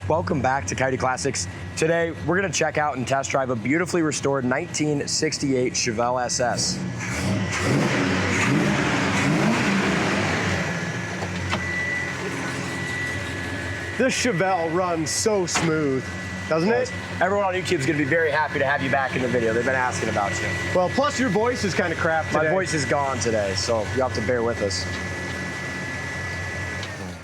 Welcome back to Coyote Classics. Today, we're gonna check out and test drive a beautifully restored 1968 Chevelle SS. This Chevelle runs so smooth, doesn't it? Everyone on YouTube is gonna be very happy to have you back in the video. They've been asking about you. Well, plus your voice is kind of crap today. My voice is gone today, so you have to bear with us.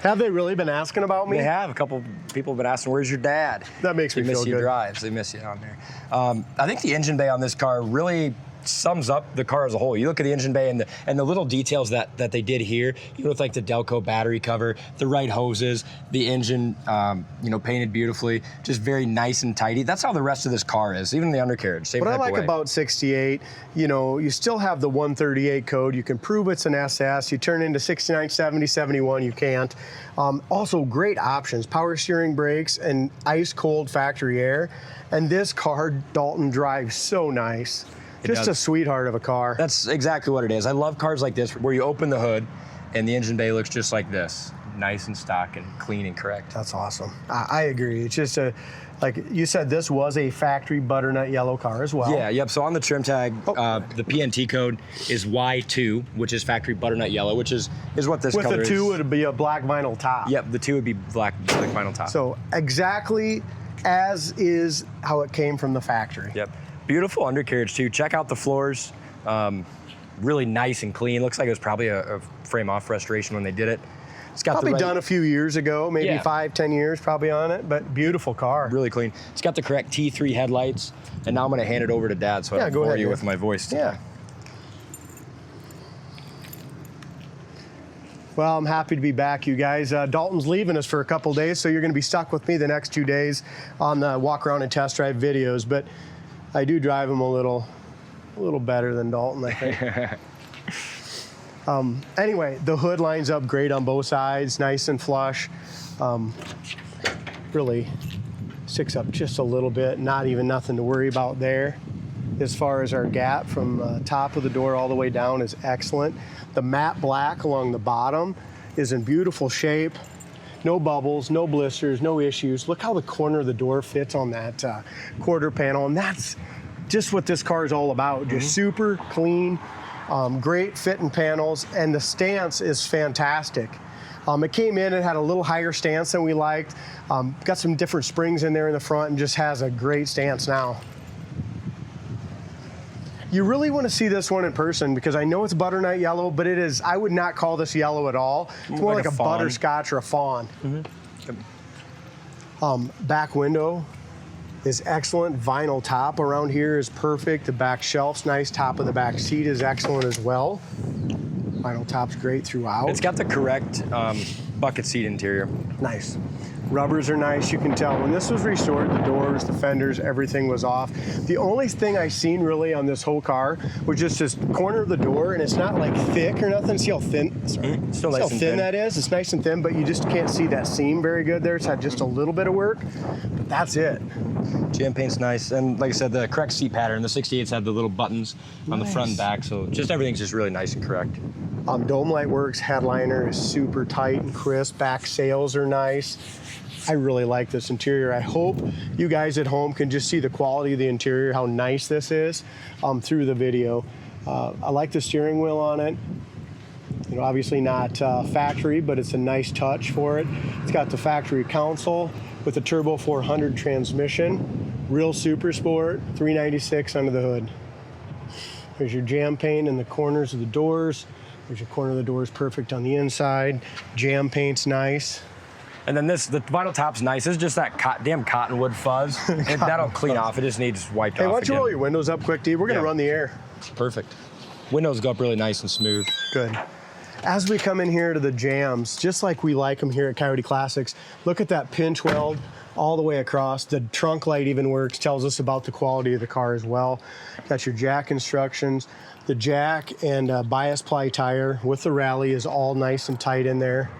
Have they really been asking about me? They have. A couple people have been asking, where's your dad? That makes me feel good. They miss you drives. They miss you on there. I think the engine bay on this car really sums up the car as a whole. You look at the engine bay and the little details that they did here, with like the Delco battery cover, the right hoses, the engine, painted beautifully, just very nice and tidy. That's how the rest of this car is, even the undercarriage. Same what I type of like way. about 68, you still have the 138 code. You can prove it's an SS. You turn into 69, 70, 71, you can't. Also, great options, power steering brakes and ice cold factory air. And this car, Dalton, drives so nice. Just a sweetheart of a car. That's exactly what it is. I love cars like this where you open the hood and the engine bay looks just like this. Nice and stock and clean and correct. That's awesome. I agree. It's just like you said, this was a factory butternut yellow car as well. Yeah, yep. So on the trim tag, the PNT code is Y2, which is factory butternut yellow, which is what this color is. With the 2, it would be a black vinyl top. Yep, the 2 would be black vinyl top. So exactly as is how it came from the factory. Yep. Beautiful undercarriage too. Check out the floors. Really nice and clean. Looks like it was probably a frame-off restoration when they did it. It's got probably done a few years ago, maybe 5, 10 years probably on it, but beautiful car. Really clean. It's got the correct T3 headlights, and now I'm going to hand it over to Dad so I don't bore you with my voice today. Yeah. Well, I'm happy to be back, you guys. Dalton's leaving us for a couple days, so you're going to be stuck with me the next 2 days on the walk around and test drive videos, but I do drive him a little better than Dalton, I think. Anyway, the hood lines up great on both sides, nice and flush. Really sticks up just a little bit, not even nothing to worry about there. As far as our gap from top of the door all the way down is excellent. The matte black along the bottom is in beautiful shape. No bubbles, no blisters, no issues. Look how the corner of the door fits on that quarter panel, and that's just what this car is all about. Just super clean, great fitting panels, and the stance is fantastic. It came in and had a little higher stance than we liked. Got some different springs in there in the front and just has a great stance now. You really want to see this one in person because I know it's butternut yellow, but it is, I would not call this yellow at all. It's more like a butterscotch or a fawn. Back window is excellent. Vinyl top around here is perfect. The back shelf's nice. Top of the back seat is excellent as well. Vinyl top's great throughout. It's got the correct bucket seat interior. Nice. Rubbers are nice. You can tell when this was restored, the doors, the fenders, everything was off. The only thing I seen really on this whole car was just this corner of the door, and it's not like thick or nothing. See how thin, Still nice how and thin that is? It's nice and thin, but you just can't see that seam very good there. It's had just a little bit of work, but that's it. Jam paint's nice, and like I said, the correct seat pattern. The 68s had the little buttons on the front and back, so just everything's just really nice and correct. Dome light works. Headliner is super tight and crisp. Back sails are nice. I really like this interior. I hope you guys at home can just see the quality of the interior, how nice this is through the video. I like the steering wheel on it. Obviously not factory, but it's a nice touch for it. It's got the factory console with a Turbo 400 transmission, real super sport, 396 under the hood. There's your jam paint in the corners of the doors. There's your corner of the doors perfect on the inside. Jam paint's nice. And then the vinyl top's nice. It's just that damn cottonwood fuzz. That'll clean off. It just needs wiped off. Hey, why don't you roll your windows up quick, D? We're going to run the air. Perfect. Windows go up really nice and smooth. Good. As we come in here to the jams, just like we like them here at Coyote Classics, look at that pinch weld all the way across. The trunk light even works, tells us about the quality of the car as well. Got your jack instructions. The jack and bias ply tire with the rally is all nice and tight in there.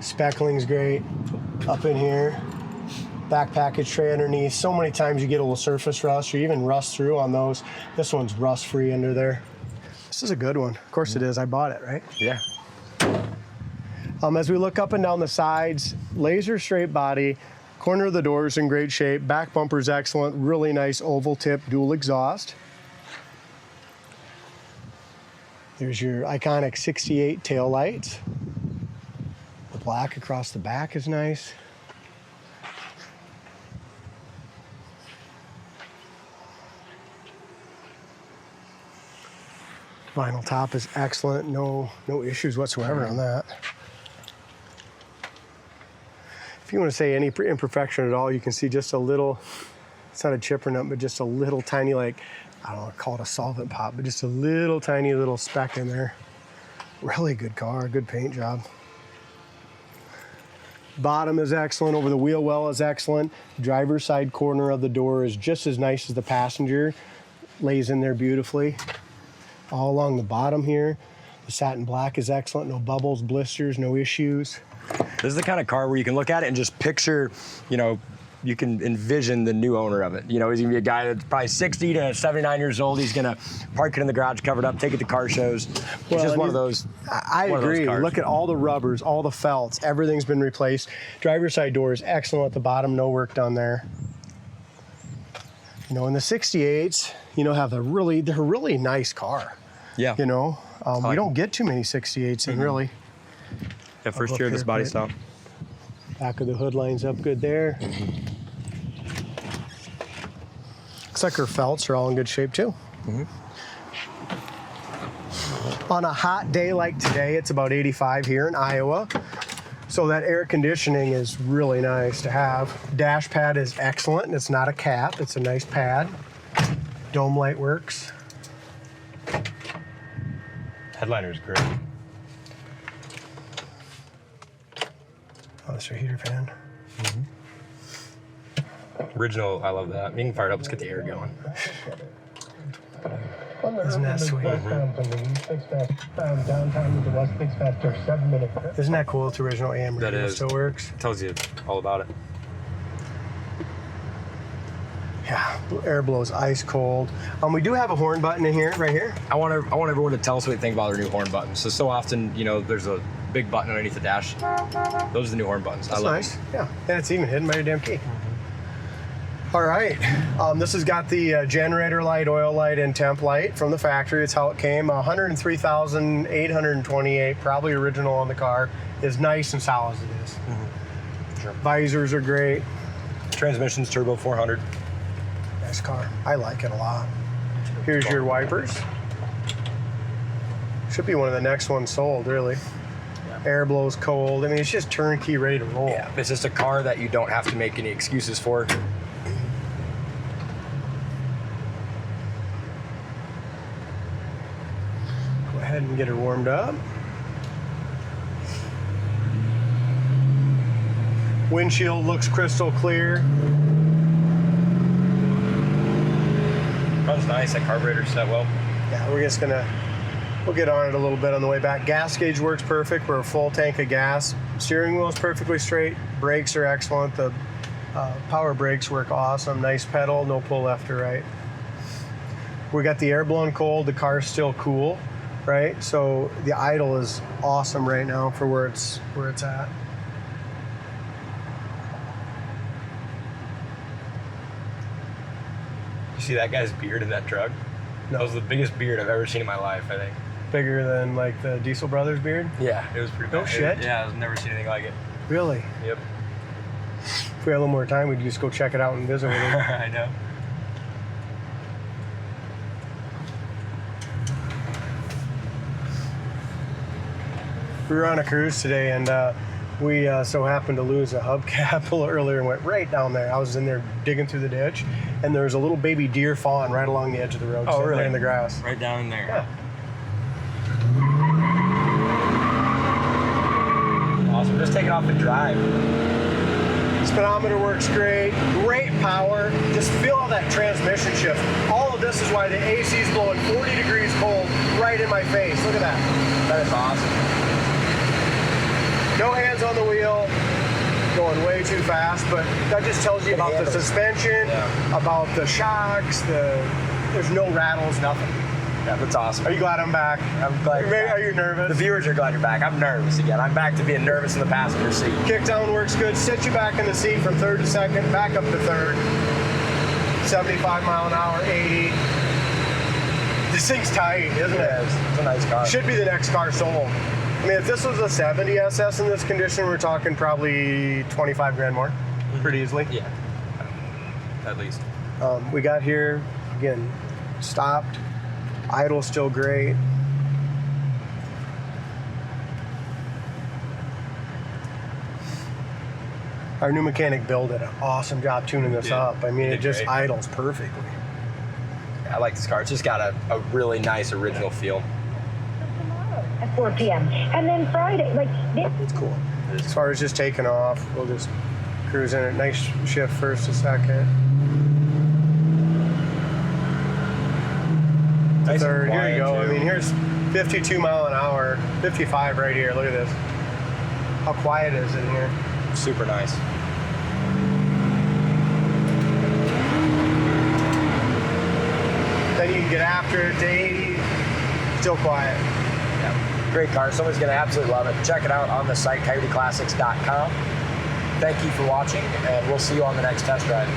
Speckling's great up in here. Back package tray underneath. So many times you get a little surface rust or even rust through on those. This one's rust free under there. This is a good one. Of course it is. I bought it, right? Yeah. As we look up and down the sides, laser straight body, corner of the door is in great shape, back bumper's excellent, really nice oval tip dual exhaust. There's your iconic 68 tail lights. The black across the back is nice. Vinyl top is excellent, no issues whatsoever on that. If you want to say any imperfection at all, you can see just a little, it's not a chip or nothing, but just a little tiny, like, I don't know, call it a solvent pop, but just a little tiny little speck in there. Really good car, good paint job. Bottom is excellent, over the wheel well is excellent. Driver's side corner of the door is just as nice as the passenger. Lays in there beautifully. All along the bottom here, the satin black is excellent. No bubbles, blisters, no issues. This is the kind of car where you can look at it and just picture, you know, you can envision the new owner of it. You know, he's gonna be a guy that's probably 60 to 79 years old. He's gonna park it in the garage, covered up, take it to car shows. It's just one of those. I agree. Look at all the rubbers, all the felts, everything's been replaced. Driver's side door is excellent at the bottom, no work done there. You know, in the 68s, you know, they're a really nice car. Yeah. You know, we don't get too many 68s in really. Yeah, first year of this body style. Back of the hood lines up good there. Looks like her felts are all in good shape too. On a hot day like today, it's about 85 here in Iowa. So that air conditioning is really nice to have. Dash pad is excellent, and it's not a cap, it's a nice pad. Dome light works. Headliner is great. Oh, that's your heater fan. Original, I love that. You can fire it up, let's get the air going. Isn't that sweet? Isn't that cool? It's original AM radio. That is. Still works. It tells you all about it. Yeah, air blows ice cold. We do have a horn button in here, right here. I want everyone to tell us what they think about their new horn buttons. So often, you know, there's a big button underneath the dash. Those are the new horn buttons. That's I love nice. them. Yeah, and it's even hidden by your damn key. All right, this has got the generator light, oil light, and temp light from the factory. It's how it came. 103,828, probably original on the car. Is nice and solid as it is. Sure. Visors are great. Transmission's turbo 400. Nice car. I like it a lot. Here's your wipers. Should be one of the next ones sold, really. Air blows cold. I mean, it's just turnkey, ready to roll. Yeah, it's just a car that you don't have to make any excuses for. Go ahead and get her warmed up. Windshield looks crystal clear. Runs nice, that carburetor's set well. Yeah, we'll get on it a little bit on the way back. Gas gauge works perfect. We're a full tank of gas. Steering wheel is perfectly straight. Brakes are excellent. The power brakes work awesome. Nice pedal, no pull left or right. We got the air blown cold. The car's still cool, right? So the idle is awesome right now for where it's at. You see that guy's beard in that truck? That was the biggest beard I've ever seen in my life, I think. Bigger than like the Diesel Brothers beard? Yeah, it was pretty No bad. shit? Yeah, I've never seen anything like it. Really? Yep. If we had a little more time, we'd just go check it out and visit with him. I know. We were on a cruise today, and we so happened to lose a hubcap a little earlier and went right down there. I was in there digging through the ditch, and there was a little baby deer fawn right along the edge of the road, sitting there in the grass. Right down in there. Yeah. Awesome. Just take it off and drive. Speedometer works great power. Just feel all that transmission shift. All of this is why the AC is blowing 40 degrees cold right in my face. Look at that. That is awesome. No hands on the wheel, going way too fast, but that just tells you about the suspension, about the shocks, there's no rattles, nothing. Yeah, that's awesome. Are you glad I'm back? I'm glad. Are you nervous? The viewers are glad you're back. I'm nervous again. I'm back to being nervous in the passenger seat. Kickdown works good. Sit you back in the seat from third to second, back up to third. 75 mile an hour, 80. This thing's tight, isn't it? It's a nice car. Should be the next car sold. I mean, if this was a 70 SS in this condition, we're talking probably 25 grand more, pretty easily. Yeah, at least. We got here, again, stopped. Idle still great. Our new mechanic Bill did an awesome job tuning this up. I mean, it just idles perfectly. Yeah, I like this car. It's just got a really nice original feel. At 4 p.m. And then Friday, like this. It's cool. As far as just taking off, we'll just cruise in it. Nice shift first to second. Nice Third, here you go. too. I mean, here's 52 mile an hour, 55 right here. Look at this. How quiet is it in here? Super nice. Then you can get after it to 80, still quiet. Yeah. Great car. Someone's going to absolutely love it. Check it out on the site, coyoteclassics.com. Thank you for watching, and we'll see you on the next test drive.